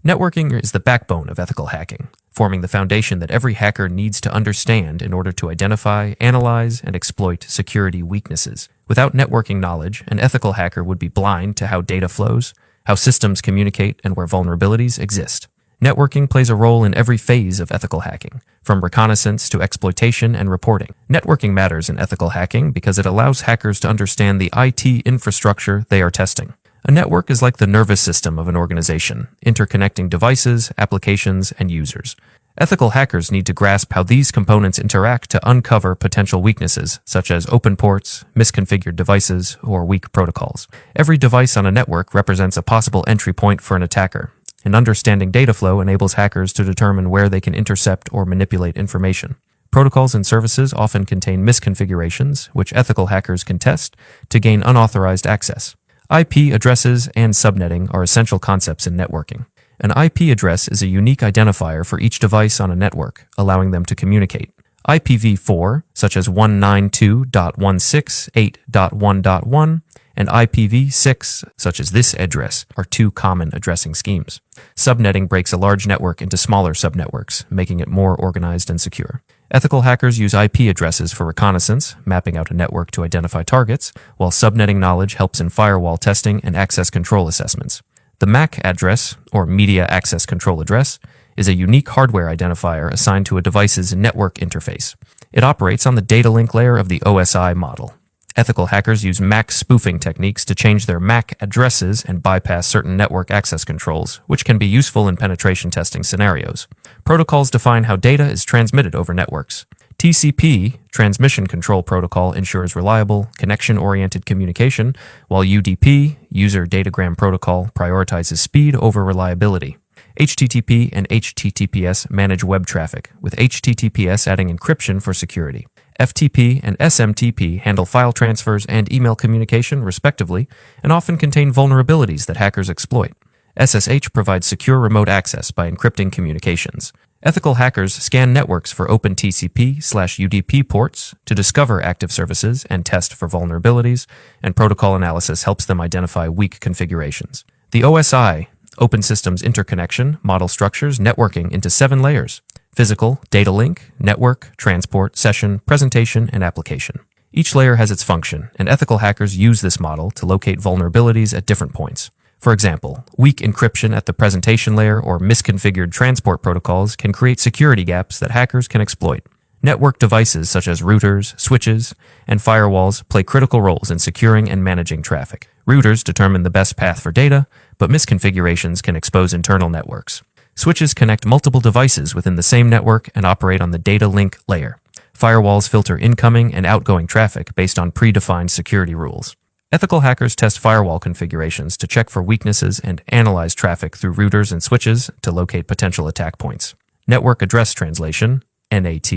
Networking is the backbone of ethical hacking, forming the foundation that every hacker needs to understand in order to identify, analyze, and exploit security weaknesses. Without networking knowledge, an ethical hacker would be blind to how data flows, how systems communicate, and where vulnerabilities exist. Networking plays a role in every phase of ethical hacking, from reconnaissance to exploitation and reporting. Networking matters in ethical hacking because it allows hackers to understand the IT infrastructure they are testing. A network is like the nervous system of an organization, interconnecting devices, applications, and users. Ethical hackers need to grasp how these components interact to uncover potential weaknesses, such as open ports, misconfigured devices, or weak protocols. Every device on a network represents a possible entry point for an attacker, and understanding data flow enables hackers to determine where they can intercept or manipulate information. Protocols and services often contain misconfigurations, which ethical hackers can test to gain unauthorized access. IP addresses and subnetting are essential concepts in networking. An IP address is a unique identifier for each device on a network, allowing them to communicate. IPv4, such as 192.168.1.1, and IPv6, such as this address, are two common addressing schemes. Subnetting breaks a large network into smaller subnetworks, making it more organized and secure. Ethical hackers use IP addresses for reconnaissance, mapping out a network to identify targets, while subnetting knowledge helps in firewall testing and access control assessments. The MAC address, or Media Access Control Address, is a unique hardware identifier assigned to a device's network interface. It operates on the data link layer of the OSI model. Ethical hackers use MAC spoofing techniques to change their MAC addresses and bypass certain network access controls, which can be useful in penetration testing scenarios. Protocols define how data is transmitted over networks. TCP, Transmission Control Protocol, ensures reliable, connection-oriented communication, while UDP, User Datagram Protocol, prioritizes speed over reliability. HTTP and HTTPS manage web traffic, with HTTPS adding encryption for security. FTP and SMTP handle file transfers and email communication, respectively, and often contain vulnerabilities that hackers exploit. SSH provides secure remote access by encrypting communications. Ethical hackers scan networks for open TCP/UDP ports to discover active services and test for vulnerabilities, and protocol analysis helps them identify weak configurations. The OSI, Open Systems Interconnection, model structures networking into 7 layers: physical, data link, network, transport, session, presentation, and application. Each layer has its function, and ethical hackers use this model to locate vulnerabilities at different points. For example, weak encryption at the presentation layer or misconfigured transport protocols can create security gaps that hackers can exploit. Network devices such as routers, switches, and firewalls play critical roles in securing and managing traffic. Routers determine the best path for data, but misconfigurations can expose internal networks. Switches connect multiple devices within the same network and operate on the data link layer. Firewalls filter incoming and outgoing traffic based on predefined security rules. Ethical hackers test firewall configurations to check for weaknesses and analyze traffic through routers and switches to locate potential attack points. Network address translation, NAT,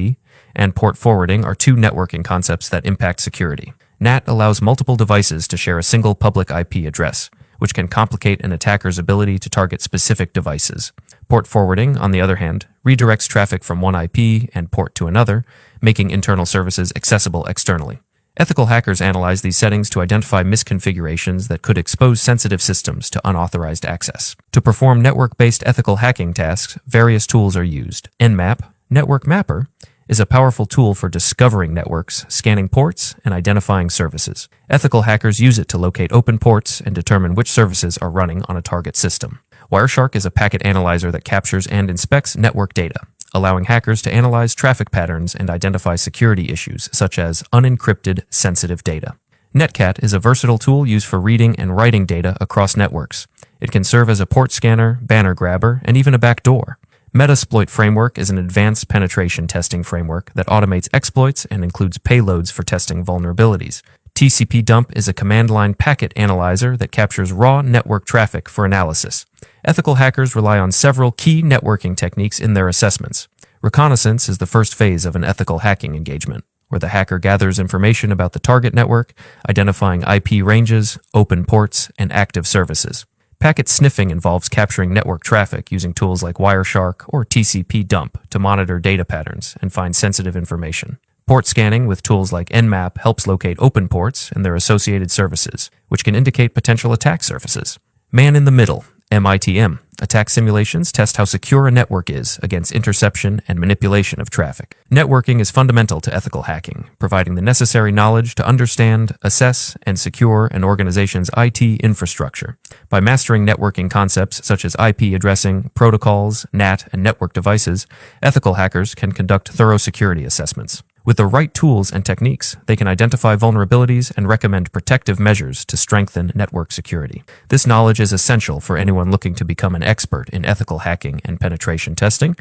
and port forwarding are two networking concepts that impact security. NAT allows multiple devices to share a single public IP address, which can complicate an attacker's ability to target specific devices. Port forwarding, on the other hand, redirects traffic from one IP and port to another, making internal services accessible externally. Ethical hackers analyze these settings to identify misconfigurations that could expose sensitive systems to unauthorized access. To perform network-based ethical hacking tasks, various tools are used. Nmap, Network Mapper, is a powerful tool for discovering networks, scanning ports, and identifying services. Ethical hackers use it to locate open ports and determine which services are running on a target system. Wireshark is a packet analyzer that captures and inspects network data, allowing hackers to analyze traffic patterns and identify security issues such as unencrypted sensitive data. Netcat is a versatile tool used for reading and writing data across networks. It can serve as a port scanner, banner grabber, and even a backdoor. Metasploit Framework is an advanced penetration testing framework that automates exploits and includes payloads for testing vulnerabilities. TCP dump is a command line packet analyzer that captures raw network traffic for analysis. Ethical hackers rely on several key networking techniques in their assessments. Reconnaissance is the first phase of an ethical hacking engagement, where the hacker gathers information about the target network, identifying IP ranges, open ports, and active services. Packet sniffing involves capturing network traffic using tools like Wireshark or TCP dump to monitor data patterns and find sensitive information. Port scanning with tools like Nmap helps locate open ports and their associated services, which can indicate potential attack surfaces. Man in the middle, MITM, Attack simulations test how secure a network is against interception and manipulation of traffic. Networking is fundamental to ethical hacking, providing the necessary knowledge to understand, assess, and secure an organization's IT infrastructure. By mastering networking concepts such as IP addressing, protocols, NAT, and network devices, ethical hackers can conduct thorough security assessments. With the right tools and techniques, they can identify vulnerabilities and recommend protective measures to strengthen network security. This knowledge is essential for anyone looking to become an expert in ethical hacking and penetration testing,